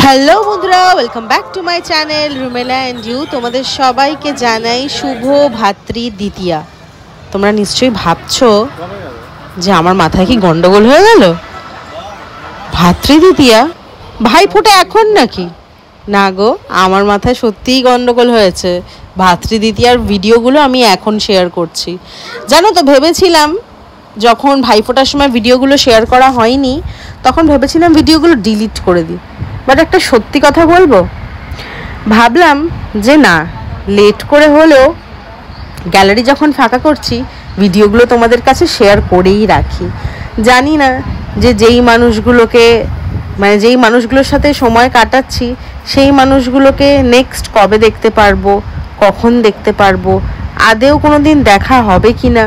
Hello বন্ধুরা, welcome back to my channel Rumela and you. তোমাদের সবাইকে জানাই শুভ ভাতৃ দ্বিতীয়া। তোমরা নিশ্চয়ই ভাবছো যে আমার মাথায় কি গন্ডগোল হয়ে গেল। ভাতৃ দ্বিতীয়া, ভাইফোঁটা এখন নাকি? না গো, আমার মাথায় সত্যিই গন্ডগোল হয়েছে। ভাতৃ দ্বিতীয়ার ভিডিওগুলো আমি এখন শেয়ার করছি। জানো তো, ভেবেছিলাম যখন ভাইফোঁটার সময় ভিডিওগুলো শেয়ার করা হয়নি তখন ভেবেছিলাম ভিডিওগুলো ডিলিট করে দিই। বাট একটা সত্যি কথা বলবো, ভাবলাম যে না, লেট করে হলেও গ্যালারি যখন ফাঁকা করছি ভিডিওগুলো তোমাদের কাছে শেয়ার করেই রাখি। জানি না যে যেই মানুষগুলোর সাথে সময় কাটাচ্ছি সেই মানুষগুলোকে নেক্সট কবে দেখতে পারবো, কখন দেখতে পারবো, আদেও কোনো দিন দেখা হবে কি না।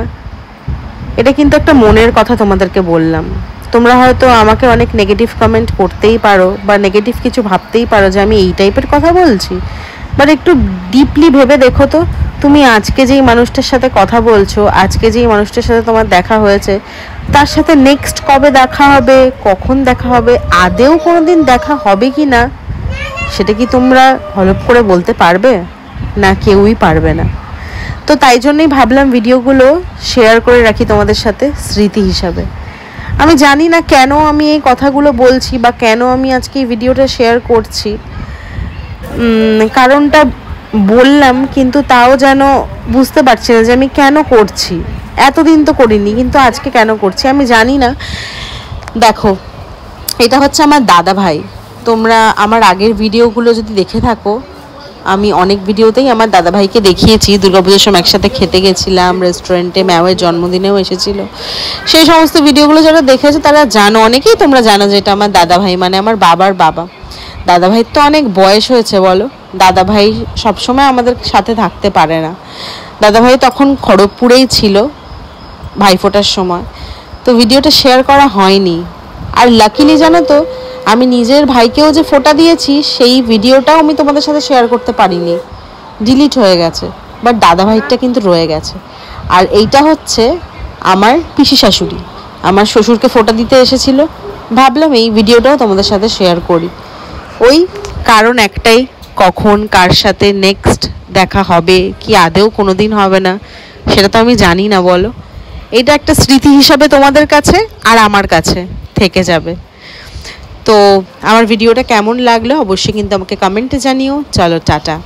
এটা কিন্তু একটা মনের কথা তোমাদেরকে বললাম। তোমরা হয়তো আমাকে অনেক নেগেটিভ কমেন্ট করতেই পারো বা নেগেটিভ কিছু ভাবতেই পারো যে আমি এই টাইপের কথা বলছি, বাট একটু ডিপলি ভেবে দেখো তো, তুমি আজকে যেই মানুষটার সাথে কথা বলছো, আজকে যেই মানুষটার সাথে তোমার দেখা হয়েছে, তার সাথে নেক্সট কবে দেখা হবে, কখন দেখা হবে, আদেও কোনো দিন দেখা হবে কি না, সেটা কি তোমরা হলপ করে বলতে পারবে? না, কেউই পারবে না। তো তাই জন্যই ভাবলাম ভিডিওগুলো শেয়ার করে রাখি তোমাদের সাথে স্মৃতি হিসাবে। আমি জানি না কেন আমি এই কথাগুলো বলছি বা কেন আমি আজকে এই ভিডিওটা শেয়ার করছি, কারণটা বললাম কিন্তু তাও যেন বুঝতে পারছি না যে আমি কেন করছি। এতদিন তো করিনি, কিন্তু আজকে কেন করছি আমি জানি না। দেখো, এটা হচ্ছে আমার দাদা ভাই। তোমরা আমার আগের ভিডিওগুলো যদি দেখে থাকো, আমি অনেক ভিডিওতেই আমার দাদাভাইকে দেখিয়েছি। দুর্গাপুজোর সময় একসাথে খেতে গেছিলাম রেস্টুরেন্টে, ম্যাওয়ের জন্মদিনেও এসেছিল। সেই সমস্ত ভিডিওগুলো যারা দেখেছে তারা জানো, অনেকেই তোমরা জানো যে এটা আমার দাদাভাই, মানে আমার বাবার বাবা। দাদাভাইয়ের তো অনেক বয়স হয়েছে বলো, দাদাভাই সবসময় আমাদের সাথে থাকতে পারে না। দাদাভাই তখন খড়গপুরেই ছিল ভাইফোঁটার সময়, তো ভিডিওটা শেয়ার করা হয়নি। আর লাকিলি জানো তো, আমি নিজের ভাইকেও যে ফোঁটা দিয়েছি সেই ভিডিওটাও আমি তোমাদের সাথে শেয়ার করতে পারিনি, ডিলিট হয়ে গেছে। বাট দাদাভাইটা কিন্তু রয়ে গেছে। আর এইটা হচ্ছে আমার পিসি শাশুড়ি, আমার শ্বশুরকে ফোঁটা দিতে এসেছিল। ভাবলাম এই ভিডিওটাও তোমাদের সাথে শেয়ার করি। ওই কারণ একটাই, কখন কার সাথে নেক্সট দেখা হবে কি আদেও কোনো দিন হবে না সেটা তো আমি জানি না, বলো। এটা একটা স্মৃতি হিসাবে তোমাদের কাছে আর আমার কাছে থেকে যাবে। তো আমার ভিডিওটা কেমন লাগলো অবশ্যই কিন্তু আমাকে কমেন্টে জানিও। চলো, টাটা।